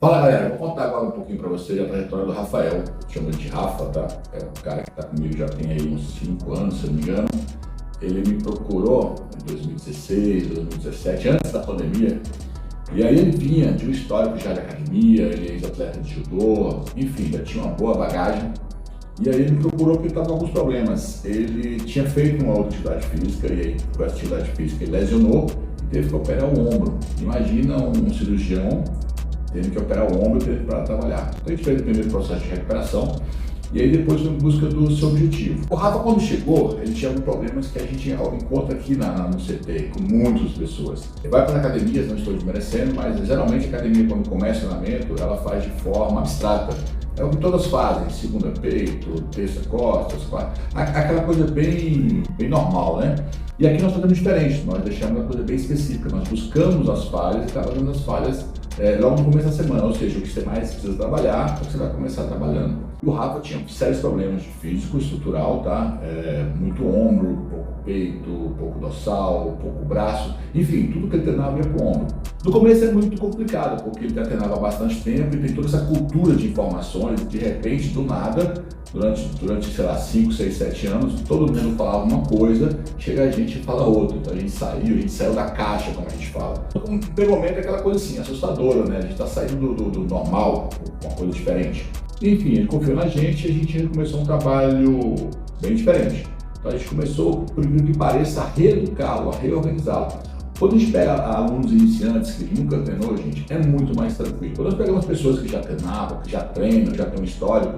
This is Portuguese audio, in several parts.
Fala galera, vou contar agora um pouquinho para vocês a trajetória do Rafael, chama de Rafa, tá? É um cara que está comigo já tem aí uns 5 anos, se eu não me engano. Ele me procurou em 2016, 2017, antes da pandemia, e aí ele vinha de um histórico já de academia, ele é ex-atleta de judô, enfim, já tinha uma boa bagagem. E aí ele me procurou porque ele estava com alguns problemas. Ele tinha feito uma outra atividade física, e aí com essa atividade física ele lesionou e teve que operar o ombro. Imagina um cirurgião tendo que operar o ombro para trabalhar. Então a gente fez o primeiro processo de recuperação e aí depois foi em busca do seu objetivo. O Rafa, quando chegou, ele tinha alguns problemas que a gente encontra aqui no CT, com muitas pessoas. Ele vai para as academias, não estou desmerecendo, mas geralmente a academia, quando começa o treinamento, ela faz de forma abstrata. É o que todas fazem, segunda peito, terça costas, aquela coisa bem normal, né? E aqui nós fazemos diferente, nós deixamos uma coisa bem específica, nós buscamos as falhas e trabalhamos as falhas logo no começo da semana, ou seja, o que você mais precisa trabalhar, o que você vai começar trabalhando. E o Rafa tinha sérios problemas de físico, estrutural, tá? Muito ombro, pouco peito, pouco dorsal, pouco braço, enfim, tudo que ele treinava ia pro ombro. No começo é muito complicado, porque ele já treinava há bastante tempo e tem toda essa cultura de informações, de repente, do nada, durante sei lá, 5, 6, 7 anos, todo mundo falava uma coisa, chega a gente e fala outra. Então a gente saiu da caixa, como a gente fala. No primeiro momento é aquela coisa assim, assustadora, né? A gente está saindo do normal, uma coisa diferente. Enfim, ele confiou na gente e a gente começou um trabalho bem diferente. Então a gente começou, por incrível que pareça, a reeducá-lo, a reorganizá-lo. Quando a gente pega alunos iniciantes que nunca treinou, gente, é muito mais tranquilo. Quando nós pegamos pessoas que já treinavam, que já treinam, já têm um histórico,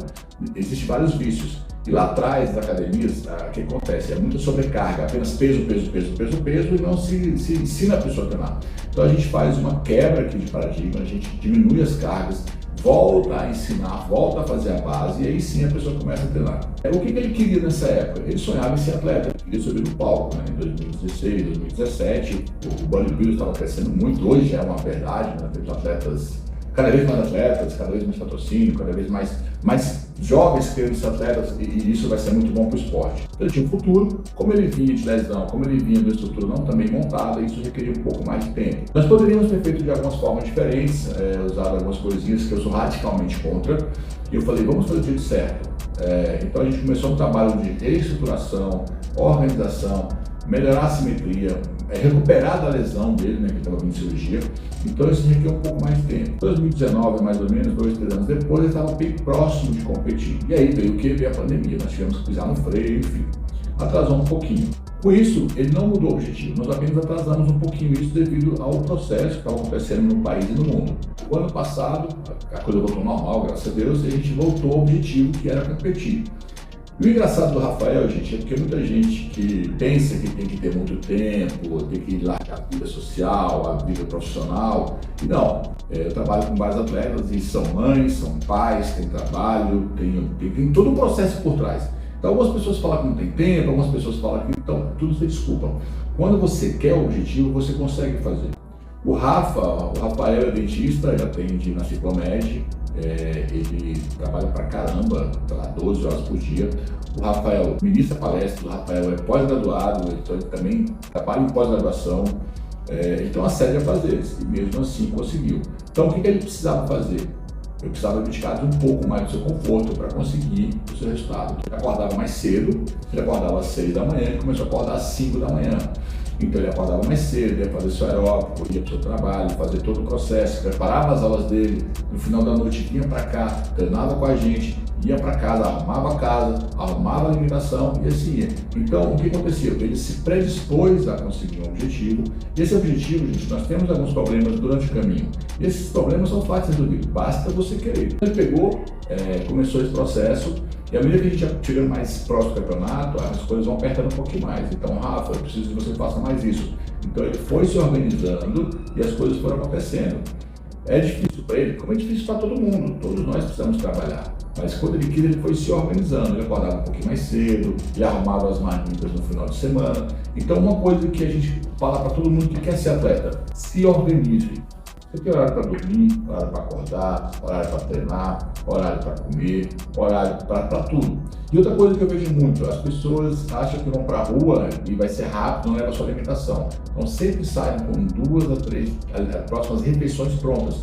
existem vários vícios. E lá atrás, nas academias, o que acontece? É muita sobrecarga, apenas peso, e não se ensina a pessoa a treinar. Então a gente faz uma quebra aqui de paradigma, a gente diminui as cargas, volta a ensinar, volta a fazer a base, e aí sim a pessoa começa a treinar. O que ele queria nessa época? Ele sonhava em ser atleta, ele queria subir no palco, né? Em 2016, 2017, o bodybuilding estava crescendo muito, hoje já é uma verdade, né? Temos atletas, cada vez mais atletas, cada vez mais patrocínio, cada vez mais jovens querendo ser atletas, e isso vai ser muito bom para o esporte. Então, ele tinha um futuro, como ele vinha de lesão, como ele vinha de uma estrutura não também montada, isso requeria um pouco mais de tempo. Nós poderíamos ter feito de algumas formas diferentes, usado algumas coisinhas que eu sou radicalmente contra, e eu falei, vamos fazer do jeito certo. Então a gente começou um trabalho de reestruturação, organização, melhorar a simetria, recuperar da lesão dele, né, que estava vindo de cirurgia. Então isso requer um pouco mais de tempo. Em 2019, mais ou menos, 2, 3 anos depois, ele estava bem próximo de competir. E aí veio o que? Veio a pandemia, nós tivemos que pisar no freio, enfim, atrasou um pouquinho. Com isso, ele não mudou o objetivo, nós apenas atrasamos um pouquinho isso devido ao processo que estava acontecendo no país e no mundo. O ano passado, a coisa voltou normal, graças a Deus, e a gente voltou ao objetivo que era competir. E o engraçado do Rafael, gente, é porque muita gente que pensa que tem que ter muito tempo, tem que largar a vida social, a vida profissional, e não. Eu trabalho com vários atletas e são mães, são pais, têm trabalho, tem todo um processo por trás. Então algumas pessoas falam que não tem tempo, algumas pessoas falam que então, tudo se desculpa. Quando você quer o objetivo, você consegue fazer. O Rafael é dentista, ele atende na Ciclomed, ele trabalha pra caramba, 12 horas por dia. O Rafael ministra palestra, o Rafael é pós-graduado, então ele também trabalha em pós-graduação. Ele tem uma série de afazeres e mesmo assim conseguiu. Então o que ele precisava fazer? Eu precisava abdicar um pouco mais do seu conforto para conseguir o seu resultado. Ele acordava mais cedo, ele acordava às 6 da manhã e começou a acordar às 5 da manhã. Então ele acordava mais cedo, ia fazer seu aeróbico, ia para o seu trabalho, fazer todo o processo, preparava as aulas dele, no final da noite vinha para cá, treinava com a gente, ia para casa, arrumava a casa, arrumava a alimentação e assim ia. Então o que aconteceu? Ele se predispôs a conseguir um objetivo. Esse objetivo, gente, nós temos alguns problemas durante o caminho. Esses problemas são fáceis de resolver, basta você querer. Ele pegou, começou esse processo, e à medida que a gente chega mais próximo do campeonato, as coisas vão apertando um pouquinho mais. Então, Rafa, eu preciso que você faça mais isso. Então ele foi se organizando e as coisas foram acontecendo. É difícil para ele, como é difícil para todo mundo, todos nós precisamos trabalhar. Mas quando ele quis, ele foi se organizando, ele acordava um pouquinho mais cedo, ele arrumava as marmitas no final de semana. Então uma coisa que a gente fala para todo mundo que quer ser atleta, se organize. Você tem horário para dormir, horário para acordar, horário para treinar, horário para comer, horário para tudo. E outra coisa que eu vejo muito, as pessoas acham que vão para a rua e vai ser rápido, não leva a sua alimentação. Então sempre saem com 2 a 3 próximas refeições prontas.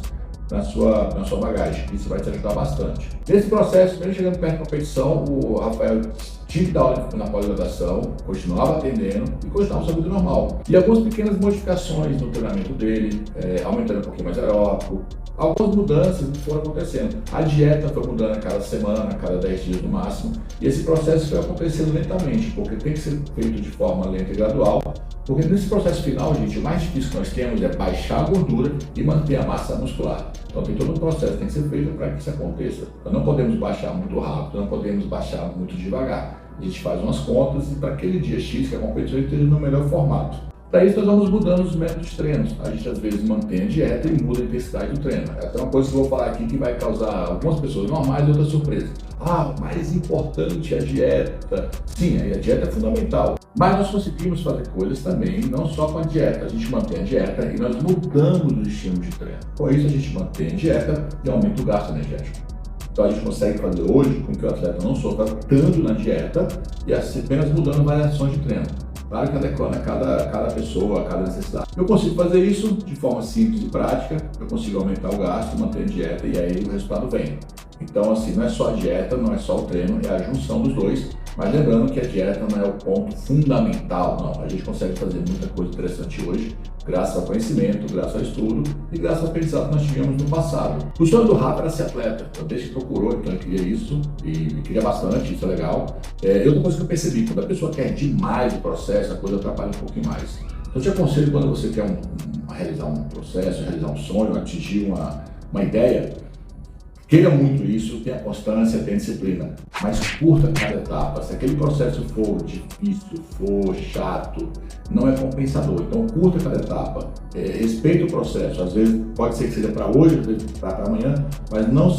na sua bagagem. Isso vai te ajudar bastante. Nesse processo, mesmo chegando perto da competição, o Rafael tinha que dar aula na pós-graduação, continuava atendendo e continuava sua vida normal. E algumas pequenas modificações no treinamento dele, aumentando um pouquinho mais aeróbico, algumas mudanças foram acontecendo. A dieta foi mudando a cada semana, a cada 10 dias no máximo, e esse processo foi acontecendo lentamente, porque tem que ser feito de forma lenta e gradual, porque nesse processo final, gente, o mais difícil que nós temos é baixar a gordura e manter a massa muscular. Então tem todo um processo que tem que ser feito para que isso aconteça. Nós não podemos baixar muito rápido, não podemos baixar muito devagar. A gente faz umas contas e para aquele dia X que a competição esteja no melhor formato. Para isso, nós vamos mudando os métodos de treino. A gente, às vezes, mantém a dieta e muda a intensidade do treino. É até uma coisa que eu vou falar aqui que vai causar algumas pessoas normais e outras surpresas. O mais importante é a dieta. Sim, a dieta é fundamental. Mas nós conseguimos fazer coisas também, não só com a dieta. A gente mantém a dieta e nós mudamos o estímulo de treino. Com isso, a gente mantém a dieta e aumenta o gasto energético. Então, a gente consegue fazer hoje com que o atleta não sofra tanto na dieta e apenas mudando variações de treino. Claro que adequando a cada pessoa, a cada necessidade. Eu consigo fazer isso de forma simples e prática, eu consigo aumentar o gasto, manter a dieta e aí o resultado vem. Então, assim, não é só a dieta, não é só o treino, é a junção dos dois. Mas lembrando que a dieta não é o ponto fundamental, não. A gente consegue fazer muita coisa interessante hoje, graças ao conhecimento, graças ao estudo e graças ao aprendizado que nós tivemos no passado. O sonho do Rafa era ser atleta. Então, desde que procurou, então ele queria isso e queria bastante, isso é legal. Outra coisa que eu percebi, quando a pessoa quer demais o processo, a coisa atrapalha um pouquinho mais. Então, eu te aconselho, quando você quer realizar um processo, realizar um sonho, atingir uma ideia, queira muito isso, tenha constância, tenha disciplina, mas curta cada etapa. Se aquele processo for difícil, for chato, não é compensador. Então curta cada etapa, respeite o processo. Às vezes pode ser que seja para hoje, às vezes para amanhã, mas não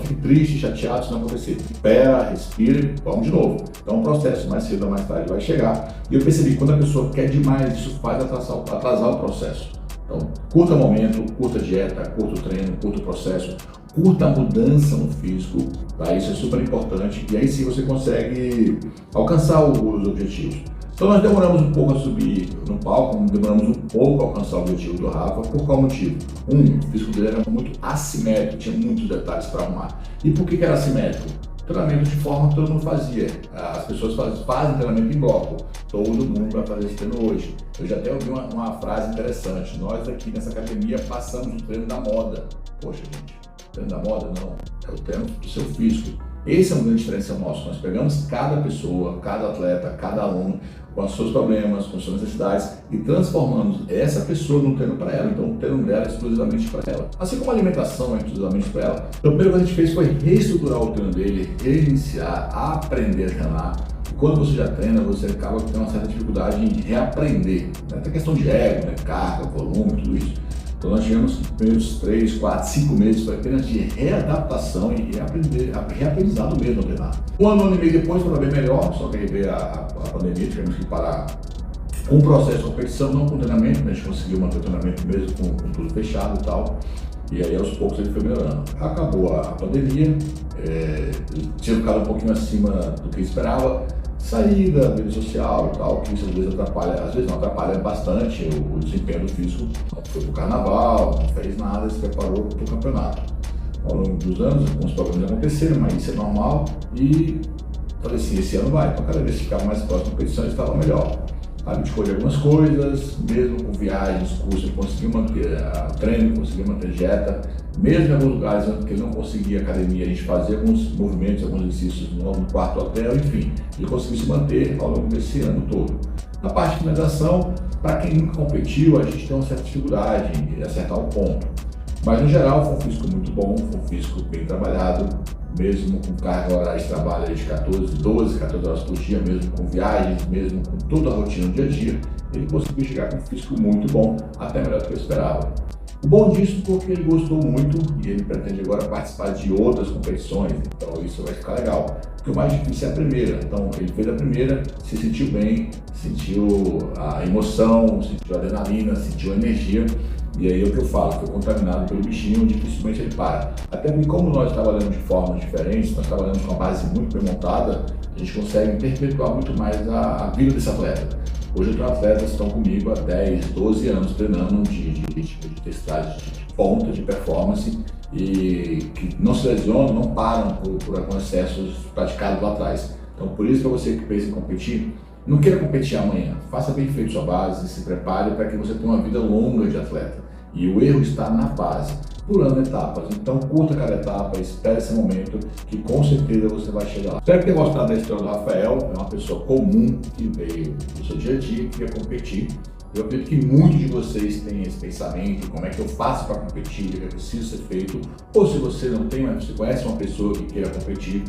fique triste, chateado se não acontecer. Espera, respira, vamos de novo. Então o processo mais cedo ou mais tarde vai chegar. E eu percebi que quando a pessoa quer demais, isso faz atrasar o processo. Então, curta o momento, curta a dieta, curta o treino, curta o processo, curta a mudança no físico, tá? Isso é super importante e aí sim você consegue alcançar os objetivos. Então nós demoramos um pouco a subir no palco, demoramos um pouco a alcançar o objetivo do Rafa, por qual motivo? O físico dele era muito assimétrico, tinha muitos detalhes para arrumar. E por que era assimétrico? Treinamento de forma que todo mundo fazia. As pessoas fazem treinamento em bloco. Todo mundo vai fazer esse treino hoje. Eu já até ouvi uma frase interessante. Nós aqui nessa academia passamos o treino da moda. Poxa, gente, treino da moda não. É o treino do seu físico. Esse é um grande diferencial nosso. Nós pegamos cada pessoa, cada atleta, cada aluno, com os seus problemas, com as suas necessidades e transformamos essa pessoa num treino para ela. Então, o treino dela é exclusivamente para ela. Assim como a alimentação é exclusivamente para ela. Então, a primeira coisa que a gente fez foi reestruturar o treino dele, reiniciar, aprender a treinar. E quando você já treina, você acaba tendo uma certa dificuldade em reaprender. Até questão de ego, carga, volume, tudo isso. Então nós tivemos os primeiros 3, 4, 5 meses foi apenas de readaptação e reaprendizado mesmo a treinar. Um ano e meio depois foi bem melhor, só que aí veio a pandemia, tivemos que parar com o processo de competição, não com treinamento, né? A gente conseguiu manter o treinamento mesmo com tudo fechado e tal. E aí aos poucos ele foi melhorando. Acabou a pandemia, tinha ficado um pouquinho acima do que esperava. Saída, vida social e tal, que isso às vezes não atrapalha bastante o desempenho do físico. Foi pro carnaval, não fez nada, se preparou pro campeonato. Ao longo dos anos, alguns problemas aconteceram, mas isso é normal. E falei assim, esse ano vai, então cada vez que ficava mais próximo da competição, estava melhor. Abdicou de algumas coisas, mesmo com viagens, cursos, eu consegui manter treino, consegui manter dieta. Mesmo em alguns lugares que ele não conseguia academia, a gente fazia alguns movimentos, alguns exercícios no quarto hotel, enfim. Ele conseguiu se manter ao longo desse ano todo. Na parte de finalização, para quem nunca competiu, a gente tem uma certa dificuldade em acertar o ponto. Mas no geral, foi um físico muito bom, foi um físico bem trabalhado, mesmo com carga horária de trabalho de 12, 14 horas por dia, mesmo com viagens, mesmo com toda a rotina do dia a dia, ele conseguiu chegar com um físico muito bom, até melhor do que eu esperava. O bom disso porque ele gostou muito e ele pretende agora participar de outras competições, então isso vai ficar legal. Porque o mais difícil é a primeira, então ele fez a primeira, se sentiu bem, sentiu a emoção, sentiu a adrenalina, sentiu a energia. E aí é o que eu falo, foi contaminado pelo bichinho, dificilmente ele para. Até porque como nós trabalhamos de formas diferentes, nós trabalhamos com uma base muito bem montada, a gente consegue perpetuar muito mais a vida desse atleta. Hoje eu tenho atletas que estão comigo há 10, 12 anos treinando de intensidade ponta de performance e que não se lesionam, não param por alguns excessos praticados lá atrás. Então, por isso, para você que pensa em competir, não queira competir amanhã. Faça bem feito sua base, se prepare para que você tenha uma vida longa de atleta. E o erro está na base, pulando etapas. Então, curta cada etapa, espere esse momento, que com certeza você vai chegar lá. Espero que tenha gostado da história do Rafael. É uma pessoa comum que veio do seu dia a dia, que queria competir. Eu acredito que muitos de vocês têm esse pensamento, como é que eu faço para competir, o que é preciso ser feito. Ou se você não tem, mas você conhece uma pessoa que queira competir,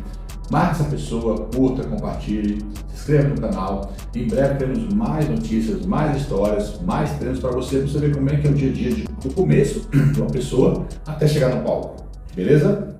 marque essa pessoa, curta, compartilhe, se inscreva no canal. Em breve teremos mais notícias, mais histórias, mais treinos para você ver como é que é o dia a dia do começo de uma pessoa até chegar no palco. Beleza?